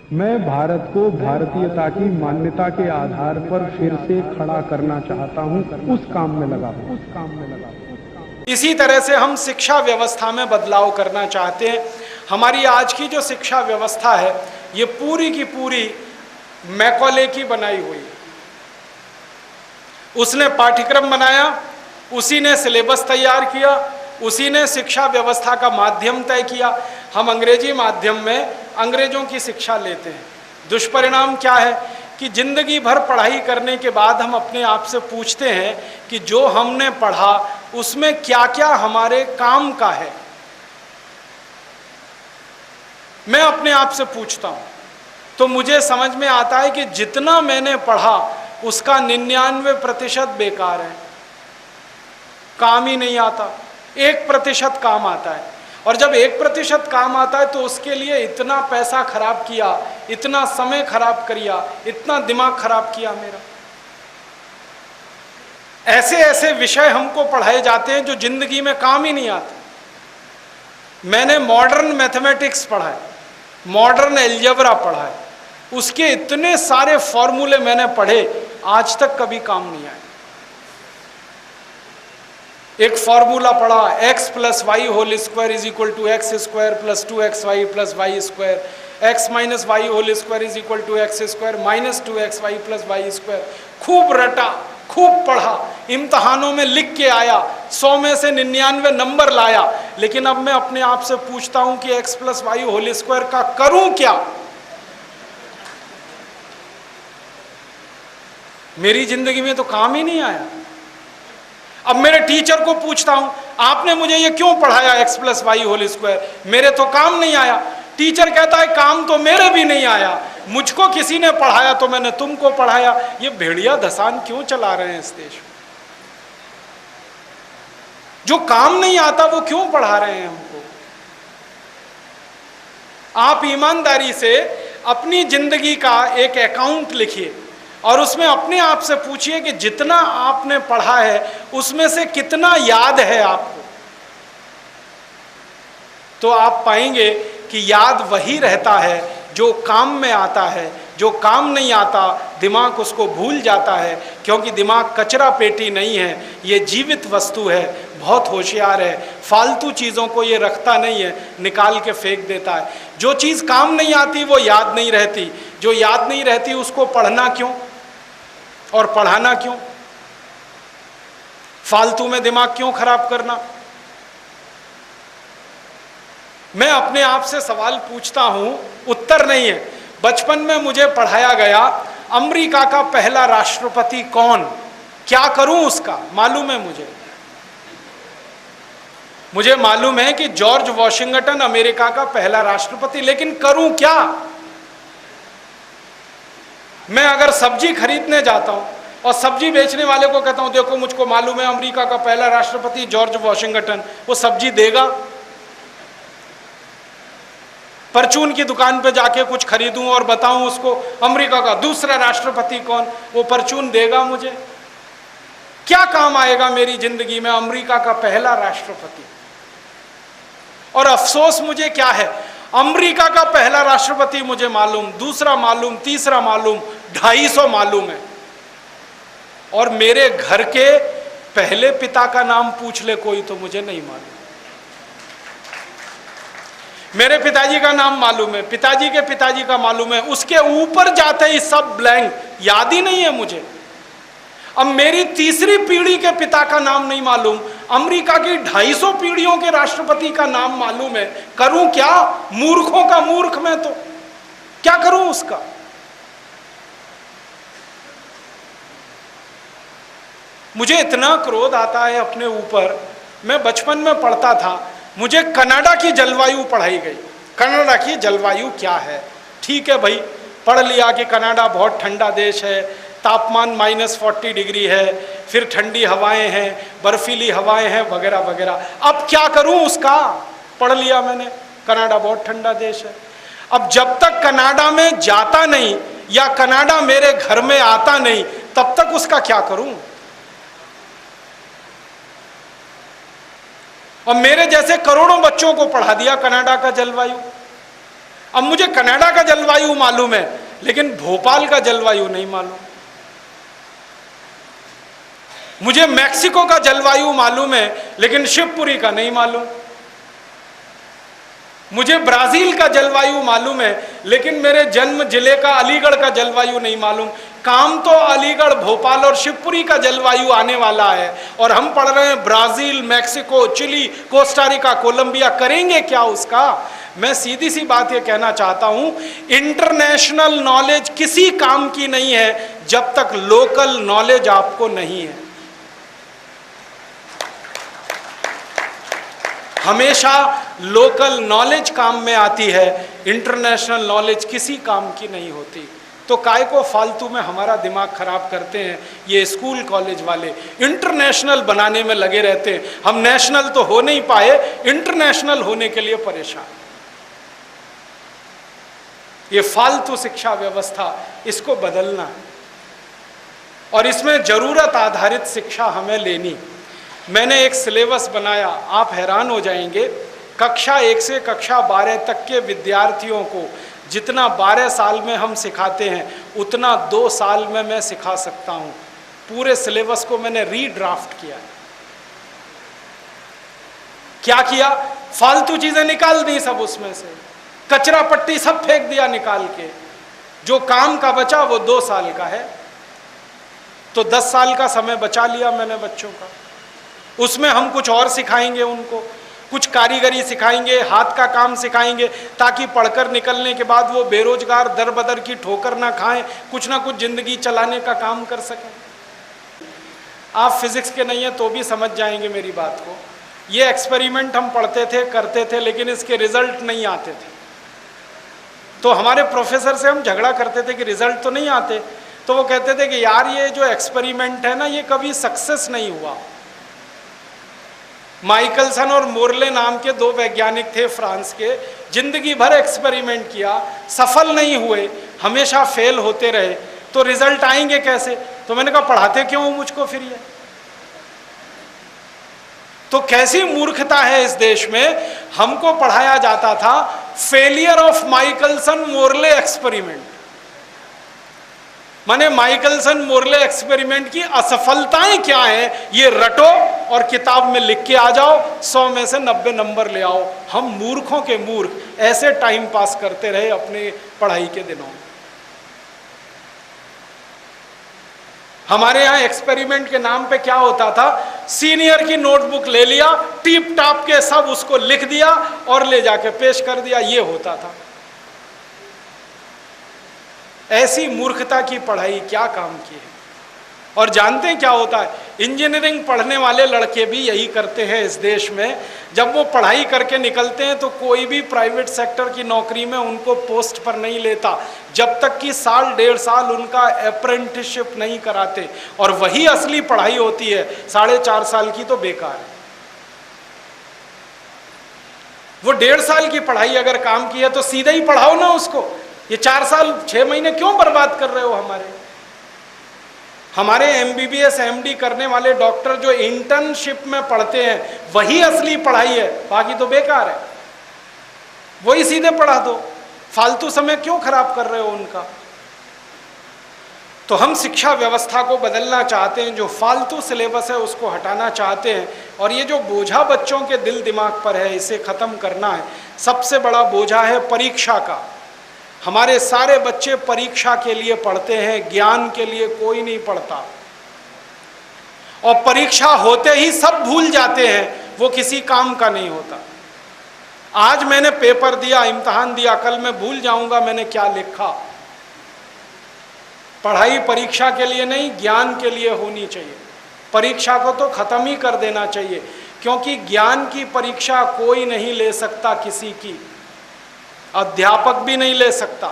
मैं भारत को भारतीयता की मान्यता के आधार पर फिर से खड़ा करना चाहता हूं, उस काम में लगा हूं। इसी तरह से हम शिक्षा व्यवस्था में बदलाव करना चाहते हैं। हमारी आज की जो शिक्षा व्यवस्था है ये पूरी की पूरी मैकॉले की बनाई हुई है। उसने पाठ्यक्रम बनाया, उसी ने सिलेबस तैयार किया, उसी ने शिक्षा व्यवस्था का माध्यम तय किया। हम अंग्रेजी माध्यम में अंग्रेजों की शिक्षा लेते हैं। दुष्परिणाम क्या है कि जिंदगी भर पढ़ाई करने के बाद हम अपने आप से पूछते हैं कि जो हमने पढ़ा उसमें क्या क्या हमारे काम का है। मैं अपने आप से पूछता हूं तो मुझे समझ में आता है कि जितना मैंने पढ़ा उसका 99% बेकार है, काम ही नहीं आता। 1% काम आता है, और जब 1% काम आता है तो उसके लिए इतना पैसा खराब किया, इतना समय खराब किया, इतना दिमाग खराब किया मेरा। ऐसे ऐसे विषय हमको पढ़ाए जाते हैं जो जिंदगी में काम ही नहीं आते। मैंने मॉडर्न मैथमेटिक्स पढ़ा है, मॉडर्न एल्जेब्रा पढ़ा है, उसके इतने सारे फॉर्मूले मैंने पढ़े, आज तक कभी काम नहीं आए। एक फॉर्मूला पढ़ा, x + y² = x² + 2xy + y², x - y² = x² - 2xy + y²। खूब रटा, खूब पढ़ा, इम्तहानों में लिख के आया, 100 में से 99 नंबर लाया। लेकिन अब मैं अपने आप से पूछता हूं कि x + y² का करूं क्या? मेरी जिंदगी में तो काम ही नहीं आया। अब मेरे टीचर को पूछता हूं, आपने मुझे ये क्यों पढ़ाया x + y²? मेरे तो काम नहीं आया। टीचर कहता है काम तो मेरे भी नहीं आया, मुझको किसी ने पढ़ाया तो मैंने तुमको पढ़ाया। ये भेड़िया धसान क्यों चला रहे हैं इस देश में? जो काम नहीं आता वो क्यों पढ़ा रहे हैं हमको? आप ईमानदारी से अपनी जिंदगी का एक अकाउंट लिखिए और उसमें अपने आप से पूछिए कि जितना आपने पढ़ा है उसमें से कितना याद है आपको। तो आप पाएंगे कि याद वही रहता है जो काम में आता है। जो काम नहीं आता दिमाग उसको भूल जाता है, क्योंकि दिमाग कचरा पेटी नहीं है, ये जीवित वस्तु है, बहुत होशियार है। फालतू चीज़ों को ये रखता नहीं है, निकाल के फेंक देता है। जो चीज़ काम नहीं आती वो याद नहीं रहती, जो याद नहीं रहती उसको पढ़ना क्यों और पढ़ाना क्यों? फालतू में दिमाग क्यों खराब करना? मैं अपने आप से सवाल पूछता हूं, उत्तर नहीं है। बचपन में मुझे पढ़ाया गया अमेरिका का पहला राष्ट्रपति कौन, क्या करूं उसका? मालूम है मुझे मालूम है कि जॉर्ज वॉशिंगटन अमेरिका का पहला राष्ट्रपति, लेकिन करूं क्या? मैं अगर सब्जी खरीदने जाता हूं और सब्जी बेचने वाले को कहता हूं देखो मुझको मालूम है अमेरिका का पहला राष्ट्रपति जॉर्ज वॉशिंगटन, वो सब्जी देगा? परचून की दुकान पे जाके कुछ खरीदूं और बताऊं उसको अमेरिका का दूसरा राष्ट्रपति कौन, वो परचून देगा मुझे? क्या काम आएगा मेरी जिंदगी में अमेरिका का पहला राष्ट्रपति? और अफसोस मुझे क्या है, अमेरिका का पहला राष्ट्रपति मुझे मालूम, दूसरा मालूम, तीसरा मालूम, 250 मालूम है, और मेरे घर के पहले पिता का नाम पूछ ले कोई तो मुझे नहीं मालूम। मेरे पिताजी का नाम मालूम है, पिताजी के पिताजी का मालूम है, उसके ऊपर जाते ही सब ब्लैंक, याद ही नहीं है मुझे। अब मेरी तीसरी पीढ़ी के पिता का नाम नहीं मालूम, अमेरिका की 250 पीढ़ियों के राष्ट्रपति का नाम मालूम है, करूं क्या? मूर्खों का मूर्ख मैं तो क्या करूं उसका? मुझे इतना क्रोध आता है अपने ऊपर। मैं बचपन में पढ़ता था, मुझे कनाडा की जलवायु पढ़ाई गई। कनाडा की जलवायु क्या है? ठीक है भाई, पढ़ लिया कि कनाडा बहुत ठंडा देश है, तापमान -40 डिग्री है, फिर ठंडी हवाएं हैं, बर्फीली हवाएं हैं, वगैरह वगैरह। अब क्या करूं उसका? पढ़ लिया मैंने, कनाडा बहुत ठंडा देश है। अब जब तक कनाडा में जाता नहीं या कनाडा मेरे घर में आता नहीं, तब तक उसका क्या करूं? और मेरे जैसे करोड़ों बच्चों को पढ़ा दिया कनाडा का जलवायु। अब मुझे कनाडा का जलवायु मालूम है, लेकिन भोपाल का जलवायु नहीं मालूम। मुझे मैक्सिको का जलवायु मालूम है, लेकिन शिवपुरी का नहीं मालूम। मुझे ब्राजील का जलवायु मालूम है, लेकिन मेरे जन्म जिले का अलीगढ़ का जलवायु नहीं मालूम। काम तो अलीगढ़, भोपाल और शिवपुरी का जलवायु आने वाला है, और हम पढ़ रहे हैं Brazil, Mexico, Chile, Costa Rica, Colombia. करेंगे क्या उसका? मैं सीधी सी बात ये कहना चाहता हूं, इंटरनेशनल नॉलेज किसी काम की नहीं है जब तक लोकल नॉलेज आपको नहीं है। हमेशा लोकल नॉलेज काम में आती है, इंटरनेशनल नॉलेज किसी काम की नहीं होती। तो काय को फालतू में हमारा दिमाग खराब करते हैं ये स्कूल कॉलेज वाले, इंटरनेशनल बनाने में लगे रहते हैं। हम नेशनल तो हो नहीं पाए, इंटरनेशनल होने के लिए परेशान। ये फालतू शिक्षा व्यवस्था, इसको बदलना है, और इसमें जरूरत आधारित शिक्षा हमें लेनी। मैंने एक सिलेबस बनाया, आप हैरान हो जाएंगे। कक्षा 1 से कक्षा 12 तक के विद्यार्थियों को जितना 12 साल में हम सिखाते हैं, उतना 2 साल में मैं सिखा सकता हूं। पूरे सिलेबस को मैंने रीड्राफ्ट किया। क्या किया? फालतू चीजें निकाल दी सब, उसमें से कचरा पट्टी सब फेंक दिया निकाल के। जो काम का बचा वो 2 साल का है, तो 10 साल का समय बचा लिया मैंने बच्चों का। उसमें हम कुछ और सिखाएंगे, उनको कुछ कारीगरी सिखाएंगे, हाथ का काम सिखाएंगे, ताकि पढ़कर निकलने के बाद वो बेरोजगार दर बदर की ठोकर ना खाएं, कुछ ना कुछ जिंदगी चलाने का काम कर सकें। आप फिजिक्स के नहीं हैं तो भी समझ जाएंगे मेरी बात को। ये एक्सपेरिमेंट हम पढ़ते थे, करते थे, लेकिन इसके रिजल्ट नहीं आते थे। तो हमारे प्रोफेसर से हम झगड़ा करते थे कि रिजल्ट तो नहीं आते। तो वो कहते थे कि यार ये जो एक्सपेरिमेंट है ना, ये कभी सक्सेस नहीं हुआ। माइकलसन और मोरले नाम के 2 वैज्ञानिक थे फ्रांस के, जिंदगी भर एक्सपेरिमेंट किया, सफल नहीं हुए, हमेशा फेल होते रहे, तो रिजल्ट आएंगे कैसे? तो मैंने कहा पढ़ाते क्यों हो मुझको फिर ये? तो कैसी मूर्खता है इस देश में। हमको पढ़ाया जाता था failure of Michelson Morley experiment, माने माइकलसन मोरले एक्सपेरिमेंट की असफलताएं क्या हैं ये रटो और किताब में लिख के आ जाओ, 100 में से 90 नंबर ले आओ। हम मूर्खों के मूर्ख ऐसे टाइम पास करते रहे अपने पढ़ाई के दिनों में। हमारे यहाँ एक्सपेरिमेंट के नाम पे क्या होता था, सीनियर की नोटबुक ले लिया, टीप टाप के सब उसको लिख दिया और ले जाके पेश कर दिया, ये होता था। ऐसी मूर्खता की पढ़ाई क्या काम की है। और जानते हैं क्या होता है, इंजीनियरिंग पढ़ने वाले लड़के भी यही करते हैं इस देश में। जब वो पढ़ाई करके निकलते हैं तो कोई भी प्राइवेट सेक्टर की नौकरी में उनको पोस्ट पर नहीं लेता, जब तक कि 1.5 साल उनका अप्रेंटिसशिप नहीं कराते। और वही असली पढ़ाई होती है, 4.5 साल की तो बेकार है। वो 1.5 साल की पढ़ाई अगर काम की है तो सीधे ही पढ़ाओ ना उसको। ये 4 साल 6 महीने क्यों बर्बाद कर रहे हो? हमारे MBBS MD करने वाले डॉक्टर जो इंटर्नशिप में पढ़ते हैं वही असली पढ़ाई है, बाकी तो बेकार है। वही सीधे पढ़ा दो, फालतू समय क्यों खराब कर रहे हो उनका। तो हम शिक्षा व्यवस्था को बदलना चाहते हैं, जो फालतू सिलेबस है उसको हटाना चाहते हैं, और ये जो बोझा बच्चों के दिल दिमाग पर है इसे खत्म करना है। सबसे बड़ा बोझा है परीक्षा का। हमारे सारे बच्चे परीक्षा के लिए पढ़ते हैं, ज्ञान के लिए कोई नहीं पढ़ता। और परीक्षा होते ही सब भूल जाते हैं, वो किसी काम का नहीं होता। आज मैंने पेपर दिया, इम्तिहान दिया, कल मैं भूल जाऊंगा मैंने क्या लिखा। पढ़ाई परीक्षा के लिए नहीं, ज्ञान के लिए होनी चाहिए। परीक्षा को तो खत्म ही कर देना चाहिए, क्योंकि ज्ञान की परीक्षा कोई नहीं ले सकता किसी की, अध्यापक भी नहीं ले सकता,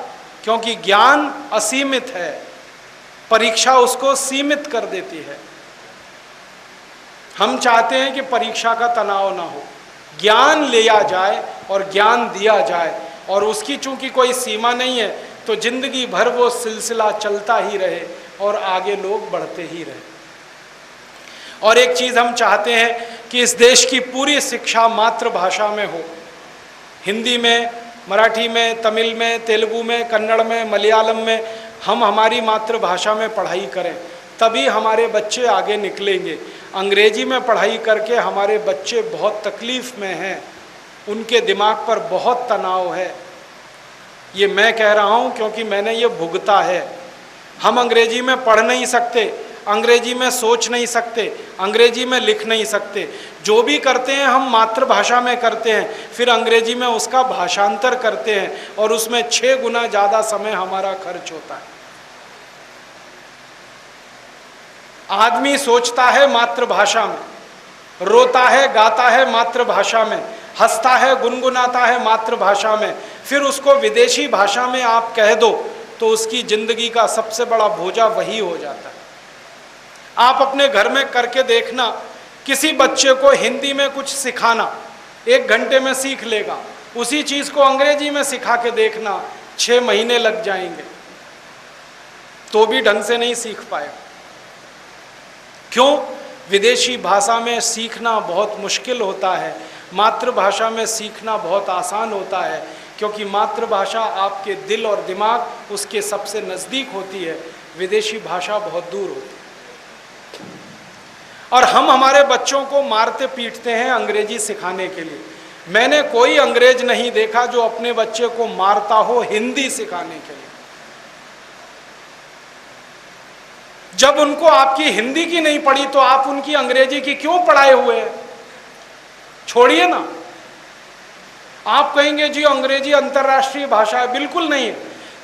क्योंकि ज्ञान असीमित है, परीक्षा उसको सीमित कर देती है। हम चाहते हैं कि परीक्षा का तनाव ना हो, ज्ञान लिया जाए और ज्ञान दिया जाए, और उसकी चूंकि कोई सीमा नहीं है तो जिंदगी भर वो सिलसिला चलता ही रहे और आगे लोग बढ़ते ही रहे। और एक चीज़ हम चाहते हैं कि इस देश की पूरी शिक्षा मातृभाषा में हो, हिंदी में, मराठी में, तमिल में, तेलुगु में, कन्नड़ में, मलयालम में हम हमारी मातृभाषा में पढ़ाई करें, तभी हमारे बच्चे आगे निकलेंगे। अंग्रेजी में पढ़ाई करके हमारे बच्चे बहुत तकलीफ़ में हैं, उनके दिमाग पर बहुत तनाव है। ये मैं कह रहा हूँ क्योंकि मैंने ये भुगता है। हम अंग्रेजी में पढ़ नहीं सकते, अंग्रेजी में सोच नहीं सकते, अंग्रेजी में लिख नहीं सकते। जो भी करते हैं हम मातृभाषा में करते हैं, फिर अंग्रेजी में उसका भाषांतर करते हैं और उसमें 6 गुना ज़्यादा समय हमारा खर्च होता है। आदमी सोचता है मातृभाषा में, रोता है, गाता है मातृभाषा में, हंसता है, गुनगुनाता है मातृभाषा में, फिर उसको विदेशी भाषा में आप कह दो तो उसकी जिंदगी का सबसे बड़ा बोझा वही हो जाता है। आप अपने घर में करके देखना, किसी बच्चे को हिंदी में कुछ सिखाना, 1 घंटे में सीख लेगा। उसी चीज़ को अंग्रेजी में सिखा के देखना, 6 महीने लग जाएंगे, तो भी ढंग से नहीं सीख पाएगा। क्यों? विदेशी भाषा में सीखना बहुत मुश्किल होता है, मातृभाषा में सीखना बहुत आसान होता है, क्योंकि मातृभाषा आपके दिल और दिमाग उसके सबसे नज़दीक होती है, विदेशी भाषा बहुत दूर होती है। और हम हमारे बच्चों को मारते पीटते हैं अंग्रेजी सिखाने के लिए। मैंने कोई अंग्रेज नहीं देखा जो अपने बच्चे को मारता हो हिंदी सिखाने के लिए। जब उनको आपकी हिंदी की नहीं पड़ी तो आप उनकी अंग्रेजी की क्यों पढ़ाए हुए हैं? छोड़िए ना। आप कहेंगे जी अंग्रेजी अंतर्राष्ट्रीय भाषा है, बिल्कुल नहीं है।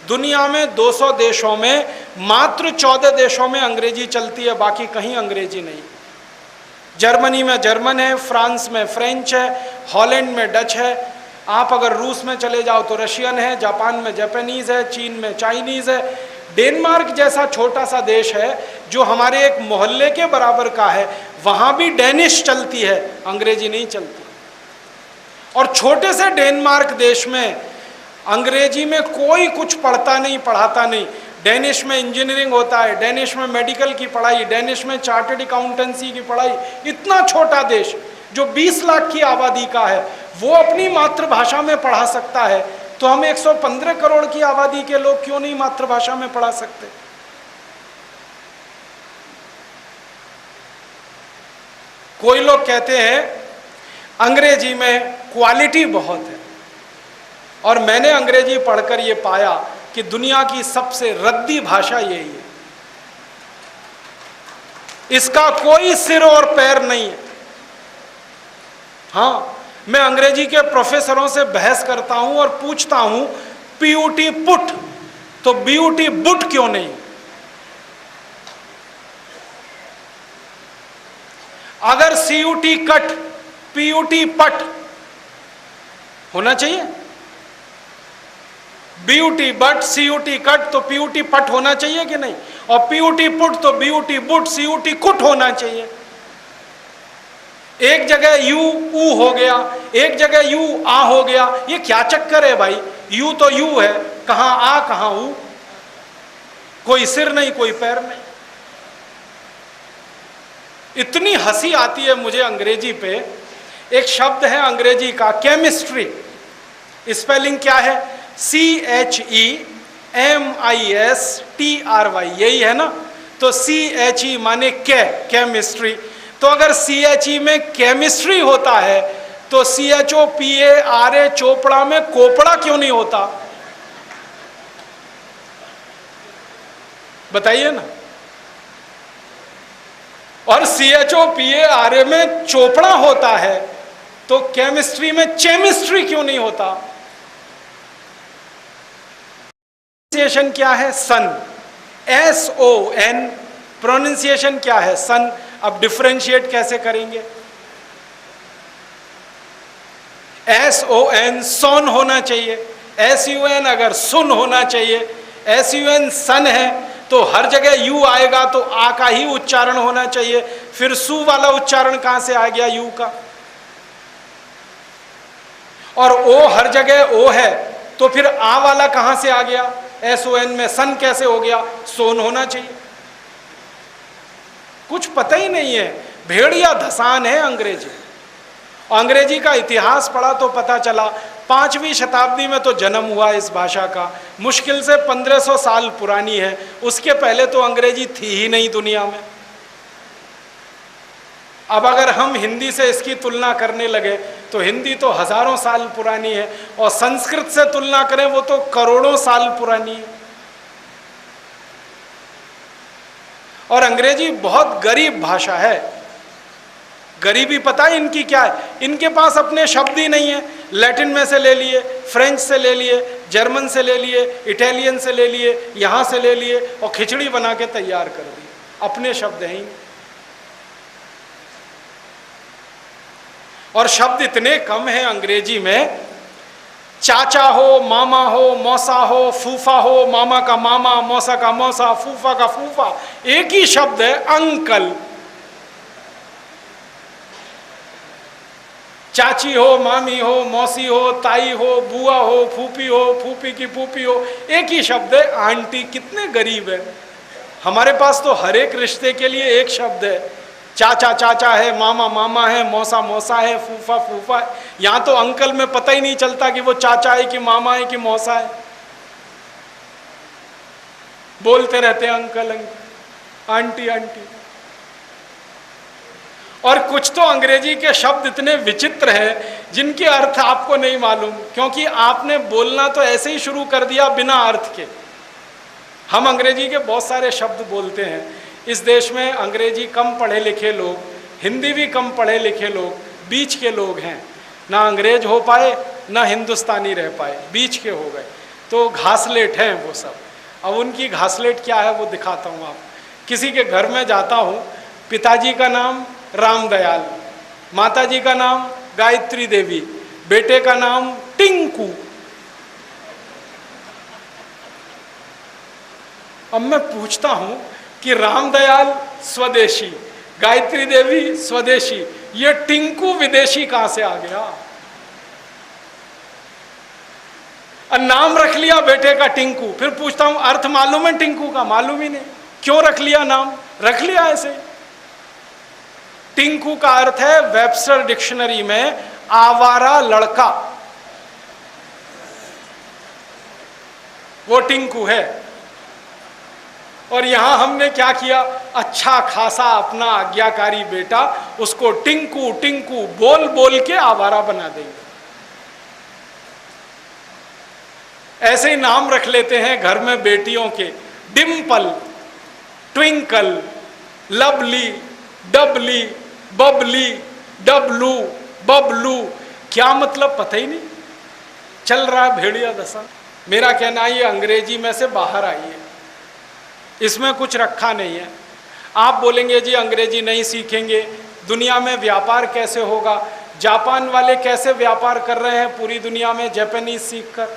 दुनिया में 200 देशों में मात्र 14 देशों में अंग्रेजी चलती है, बाकी कहीं अंग्रेजी नहीं। जर्मनी में जर्मन है, फ्रांस में फ्रेंच है, हॉलैंड में डच है, आप अगर रूस में चले जाओ तो रशियन है, जापान में जापानीज़ है, चीन में चाइनीज़ है। डेनमार्क जैसा छोटा सा देश है जो हमारे एक मोहल्ले के बराबर का है, वहाँ भी डेनिश चलती है, अंग्रेजी नहीं चलती। और छोटे से डेनमार्क देश में अंग्रेजी में कोई कुछ पढ़ता नहीं, पढ़ाता नहीं। डेनिश में इंजीनियरिंग होता है, डेनिश में मेडिकल की पढ़ाई, डेनिश में चार्टर्ड अकाउंटेंसी की पढ़ाई। इतना छोटा देश जो 20 लाख की आबादी का है, वो अपनी मातृभाषा में पढ़ा सकता है, तो हम 115 करोड़ की आबादी के लोग क्यों नहीं मातृभाषा में पढ़ा सकते? कोई लोग कहते हैं अंग्रेजी में क्वालिटी बहुत है, और मैंने अंग्रेजी पढ़कर ये पाया कि दुनिया की सबसे रद्दी भाषा यही है। इसका कोई सिर और पैर नहीं है। हाँ, मैं अंग्रेजी के प्रोफेसरों से बहस करता हूं और पूछता हूं पीयूटी पुट तो बीयूटी बुट क्यों नहीं? अगर सीयूटी कट पीयूटी पट होना चाहिए, बीयूटी बट सीयूटी कट तो पीयूटी पट होना चाहिए कि नहीं? और पीयूटी पुट तो बीयूटी बुट सीयूटी कुट होना चाहिए। एक जगह यू ऊ हो गया, एक जगह यू आ हो गया, ये क्या चक्कर है भाई? यू तो यू है, कहां आ कहां ऊ, कोई सिर नहीं कोई पैर नहीं। इतनी हंसी आती है मुझे अंग्रेजी पे। एक शब्द है अंग्रेजी का केमिस्ट्री, स्पेलिंग क्या है? CHEMISTRY, यही है ना? तो CHE माने केमिस्ट्री। तो अगर CHE में केमिस्ट्री होता है तो CHOPARA चोपड़ा में कोपड़ा क्यों नहीं होता? बताइए ना। और CHOPARA में चोपड़ा होता है तो केमिस्ट्री में चेमिस्ट्री क्यों नहीं होता? प्रोनाउंसिएशन क्या है? सन, SON। प्रोनाउंसिएशन क्या है? सन। अब डिफरेंशिएट कैसे करेंगे? SON सोन होना चाहिए, SUN अगर सुन होना चाहिए, SUN सन है तो हर जगह यू आएगा तो आ का ही उच्चारण होना चाहिए। फिर सु वाला उच्चारण कहां से आ गया यू का? और ओ हर जगह ओ है तो फिर आ वाला कहां से आ गया? SON में सन कैसे हो गया? सोन होना चाहिए। कुछ पता ही नहीं है, भेड़िया धसान है अंग्रेजी। अंग्रेजी का इतिहास पढ़ा तो पता चला 5वीं शताब्दी में तो जन्म हुआ इस भाषा का, मुश्किल से 1500 साल पुरानी है। उसके पहले तो अंग्रेजी थी ही नहीं दुनिया में। अब अगर हम हिंदी से इसकी तुलना करने लगे तो हिंदी तो हजारों साल पुरानी है, और संस्कृत से तुलना करें वो तो करोड़ों साल पुरानी है। और अंग्रेजी बहुत गरीब भाषा है। गरीबी पता है इनकी क्या है? इनके पास अपने शब्द ही नहीं है। लैटिन में से ले लिए, फ्रेंच से ले लिए, जर्मन से ले लिए, इटालियन से ले लिए, यहाँ से ले लिए और खिचड़ी बना के तैयार कर दी। अपने शब्द हैं ही। और शब्द इतने कम हैं अंग्रेजी में, चाचा हो, मामा हो, मौसा हो, फूफा हो, मामा का मामा, मौसा का मौसा, फूफा का फूफा। एक ही शब्द है अंकल। चाची हो, मामी हो, मौसी हो, ताई हो, बुआ हो, फूफी हो, फूफी की फूफी हो। एक ही शब्द है आंटी। कितने गरीब है। हमारे पास तो हर एक रिश्ते के लिए एक शब्द है। चाचा चाचा है, मामा मामा है, मौसा मौसा है, फूफा फूफा है। यहाँ तो अंकल में पता ही नहीं चलता कि वो चाचा है कि मामा है कि मौसा है। बोलते रहते हैं अंकल अंकल, आंटी आंटी। और कुछ तो अंग्रेजी के शब्द इतने विचित्र हैं जिनके अर्थ आपको नहीं मालूम, क्योंकि आपने बोलना तो ऐसे ही शुरू कर दिया बिना अर्थ के। हम अंग्रेजी के बहुत सारे शब्द बोलते हैं। इस देश में अंग्रेजी कम पढ़े लिखे लोग, हिंदी भी कम पढ़े लिखे लोग, बीच के लोग हैं। ना अंग्रेज हो पाए ना हिंदुस्तानी रह पाए, बीच के हो गए। तो घासलेट हैं वो सब। अब उनकी घासलेट क्या है वो दिखाता हूँ आप। किसी के घर में जाता हूँ, पिताजी का नाम रामदयाल, माताजी का नाम गायत्री देवी, बेटे का नाम टिंकू। अब मैं पूछता हूं कि रामदयाल स्वदेशी, गायत्री देवी स्वदेशी, ये टिंकू विदेशी कहां से आ गया? और नाम रख लिया बेटे का टिंकू। फिर पूछता हूं अर्थ मालूम है टिंकू का? मालूम ही नहीं। क्यों रख लिया नाम? रख लिया ऐसे। टिंकू का अर्थ है वेबस्टर डिक्शनरी में आवारा लड़का, वो टिंकू है। और यहां हमने क्या किया? अच्छा खासा अपना आज्ञाकारी बेटा, उसको टिंकू टिंकू बोल बोल के आवारा बना देंगे। ऐसे ही नाम रख लेते हैं घर में बेटियों के, डिम्पल, ट्विंकल, लवली, डबली, बबली, डबलू, बबलू। क्या मतलब पता ही नहीं। चल रहा है भेड़िया दशा। मेरा कहना है ये अंग्रेजी में से बाहर आई है, इसमें कुछ रखा नहीं है। आप बोलेंगे जी अंग्रेजी नहीं सीखेंगे, दुनिया में व्यापार कैसे होगा? जापान वाले कैसे व्यापार कर रहे हैं पूरी दुनिया में जापानीज सीखकर,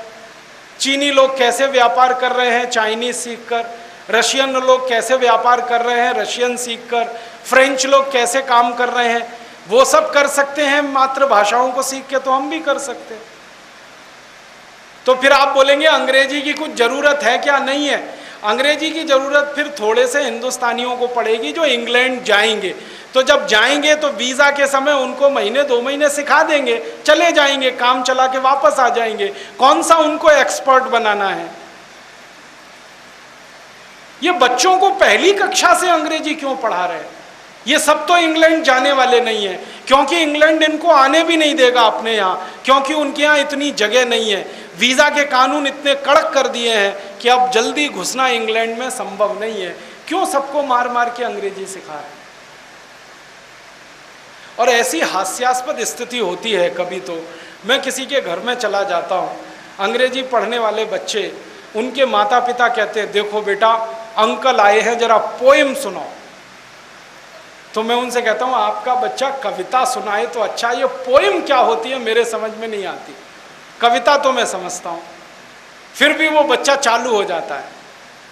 चीनी लोग कैसे व्यापार कर रहे हैं चाइनीज सीखकर, रशियन लोग कैसे व्यापार कर रहे हैं रशियन सीखकर, फ्रेंच लोग कैसे काम कर रहे हैं, वो सब कर सकते हैं मातृभाषाओं को सीख के, तो हम भी कर सकते हैं। तो फिर आप बोलेंगे अंग्रेजी की कुछ ज़रूरत है क्या? नहीं है। अंग्रेजी की ज़रूरत फिर थोड़े से हिंदुस्तानियों को पड़ेगी जो इंग्लैंड जाएंगे। तो जब जाएंगे तो वीज़ा के समय उनको महीने 2 महीने सिखा देंगे, चले जाएंगे, काम चला के वापस आ जाएंगे। कौन सा उनको एक्सपर्ट बनाना है? ये बच्चों को पहली कक्षा से अंग्रेजी क्यों पढ़ा रहे हैं? ये सब तो इंग्लैंड जाने वाले नहीं है, क्योंकि इंग्लैंड इनको आने भी नहीं देगा अपने यहाँ, क्योंकि उनके यहाँ इतनी जगह नहीं है। वीज़ा के कानून इतने कड़क कर दिए हैं कि अब जल्दी घुसना इंग्लैंड में संभव नहीं है। क्यों सबको मार मार के अंग्रेजी सिखा रहे हैं? और ऐसी हास्यास्पद स्थिति होती है कभी तो, मैं किसी के घर में चला जाता हूँ, अंग्रेजी पढ़ने वाले बच्चे, उनके माता पिता कहते हैं देखो बेटा अंकल आए हैं जरा पोएम सुनाओ। तो मैं उनसे कहता हूँ आपका बच्चा कविता सुनाए तो अच्छा, ये पोएम क्या होती है मेरे समझ में नहीं आती। कविता तो मैं समझता हूँ। फिर भी वो बच्चा चालू हो जाता है,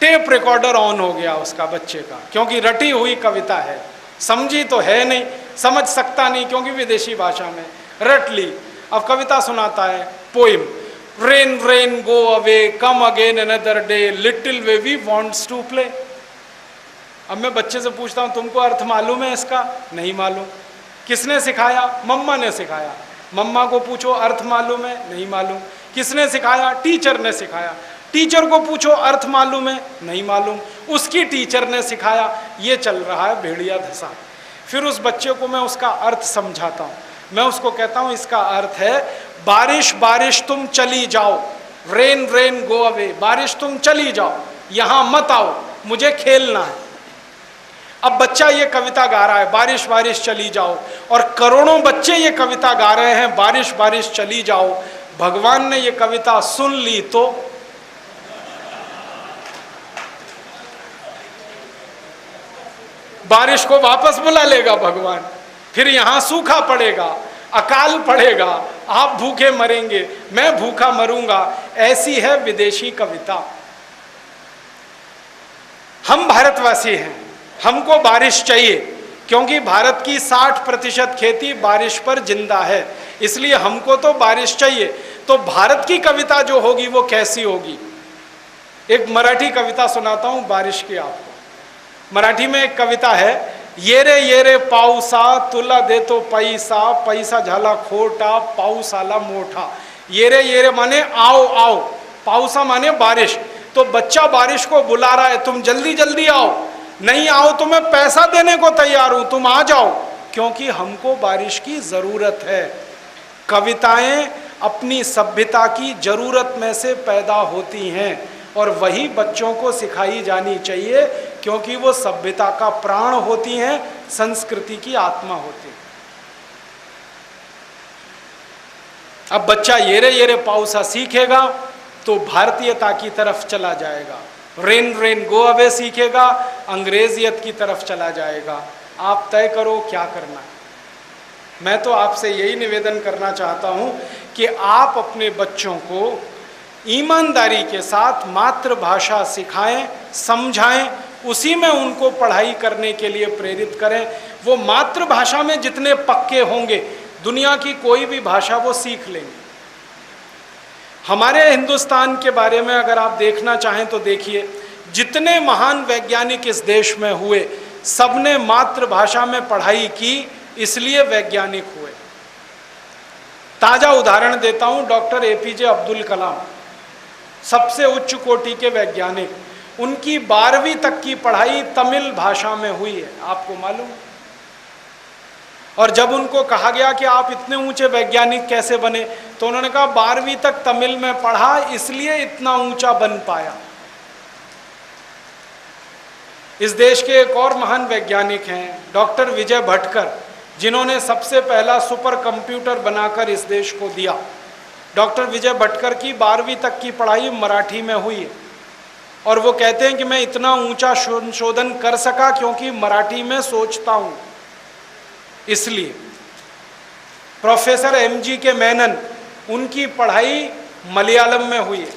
टेप रिकॉर्डर ऑन हो गया उसका बच्चे का, क्योंकि रटी हुई कविता है, समझी तो है नहीं, समझ सकता नहीं क्योंकि विदेशी भाषा में रट ली। अब कविता सुनाता है poem, rain rain go away come again another day little baby wants to play. अब मैं बच्चे से पूछता हूँ तुमको अर्थ मालूम है इसका? नहीं मालूम। किसने सिखाया? मम्मा ने सिखाया। मम्मा को पूछो अर्थ मालूम है, नहीं मालूम। किसने सिखाया? टीचर ने सिखाया। टीचर को पूछो अर्थ मालूम है, नहीं मालूम। उसकी टीचर ने सिखाया। ये चल रहा है भेड़िया धसा। फिर उस बच्चे को मैं उसका अर्थ समझाता हूँ। मैं उसको कहता हूँ इसका अर्थ है बारिश बारिश तुम चली जाओ, रेन रेन गो अवे। बारिश तुम चली जाओ, यहाँ मत आओ, मुझे खेलना है। अब बच्चा ये कविता गा रहा है बारिश बारिश चली जाओ, और करोड़ों बच्चे ये कविता गा रहे हैं बारिश बारिश चली जाओ। भगवान ने ये कविता सुन ली तो बारिश को वापस बुला लेगा भगवान। फिर यहां सूखा पड़ेगा, अकाल पड़ेगा, आप भूखे मरेंगे, मैं भूखा मरूंगा। ऐसी है विदेशी कविता। हम भारतवासी हैं, हमको बारिश चाहिए, क्योंकि भारत की 60% खेती बारिश पर जिंदा है, इसलिए हमको तो बारिश चाहिए। तो भारत की कविता जो होगी वो कैसी होगी? एक मराठी कविता सुनाता हूं बारिश की आपको। मराठी में एक कविता है, ये रे पाऊसा तुला देतो पैसा, पैसा झाला खोटा पाऊस आला मोठा। ये रे माने आओ आओ, पाऊसा माने बारिश। तो बच्चा बारिश को बुला रहा है, तुम जल्दी जल्दी आओ, नहीं आओ तो मैं पैसा देने को तैयार हूं, तुम आ जाओ, क्योंकि हमको बारिश की जरूरत है। कविताएं अपनी सभ्यता की जरूरत में से पैदा होती हैं और वही बच्चों को सिखाई जानी चाहिए, क्योंकि वो सभ्यता का प्राण होती हैं, संस्कृति की आत्मा होती है। अब बच्चा ये रे पाऊसा सीखेगा तो भारतीयता की तरफ चला जाएगा, रेन रेन गो अवे सीखेगा, अंग्रेजियत की तरफ चला जाएगा। आप तय करो क्या करना है। मैं तो आपसे यही निवेदन करना चाहता हूं कि आप अपने बच्चों को ईमानदारी के साथ मातृभाषा सिखाएं, समझाएं, उसी में उनको पढ़ाई करने के लिए प्रेरित करें। वो मातृभाषा में जितने पक्के होंगे, दुनिया की कोई भी भाषा वो सीख लेंगे। हमारे हिंदुस्तान के बारे में अगर आप देखना चाहें तो देखिए, जितने महान वैज्ञानिक इस देश में हुए, सबने मातृभाषा में पढ़ाई की, इसलिए वैज्ञानिक हुए। ताजा उदाहरण देता हूं, डॉक्टर एपीजे अब्दुल कलाम सबसे उच्च कोटि के वैज्ञानिक, उनकी 12वीं तक की पढ़ाई तमिल भाषा में हुई है, आपको मालूम। और जब उनको कहा गया कि आप इतने ऊंचे वैज्ञानिक कैसे बने, तो उन्होंने कहा 12वीं तक तमिल में पढ़ा, इसलिए इतना ऊंचा बन पाया। इस देश के एक और महान वैज्ञानिक हैं डॉक्टर विजय भटकर, जिन्होंने सबसे पहला सुपर कंप्यूटर बनाकर इस देश को दिया। डॉक्टर विजय भटकर की 12वीं तक की पढ़ाई मराठी में हुई है, और वो कहते हैं कि मैं इतना ऊंचा संशोधन कर सका क्योंकि मराठी में सोचता हूं, इसलिए। प्रोफेसर एमजी के मेनन, उनकी पढ़ाई मलयालम में हुई है।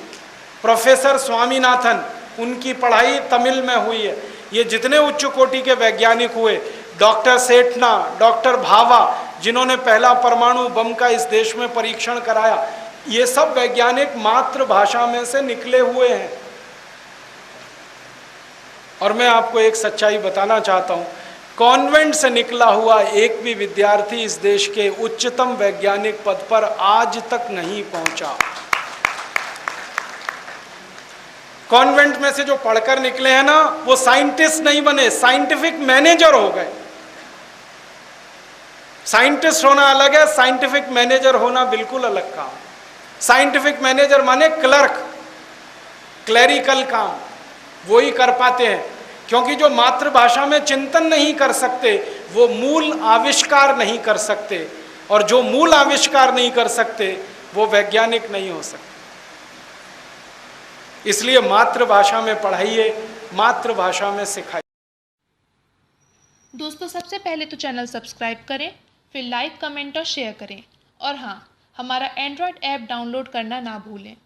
प्रोफेसर स्वामीनाथन, उनकी पढ़ाई तमिल में हुई है। ये जितने उच्च कोटि के वैज्ञानिक हुए, डॉक्टर सेठना, डॉक्टर भाभा, जिन्होंने पहला परमाणु बम का इस देश में परीक्षण कराया, ये सब वैज्ञानिक मातृभाषा में से निकले हुए हैं। और मैं आपको एक सच्चाई बताना चाहता हूं, कॉन्वेंट से निकला हुआ एक भी विद्यार्थी इस देश के उच्चतम वैज्ञानिक पद पर आज तक नहीं पहुंचा। कॉन्वेंट में से जो पढ़कर निकले हैं ना, वो साइंटिस्ट नहीं बने, साइंटिफिक मैनेजर हो गए। साइंटिस्ट होना अलग है, साइंटिफिक मैनेजर होना बिल्कुल अलग काम। साइंटिफिक मैनेजर माने क्लर्क, क्लरिकल काम वो ही कर पाते हैं, क्योंकि जो मातृभाषा में चिंतन नहीं कर सकते वो मूल आविष्कार नहीं कर सकते, और जो मूल आविष्कार नहीं कर सकते वो वैज्ञानिक नहीं हो सकते। इसलिए मातृभाषा में पढ़ाइए, मातृभाषा में सिखाइए। दोस्तों, सबसे पहले तो चैनल सब्सक्राइब करें, फिर लाइक, कमेंट और शेयर करें, और हाँ, हमारा एंड्रॉयड ऐप डाउनलोड करना ना भूलें।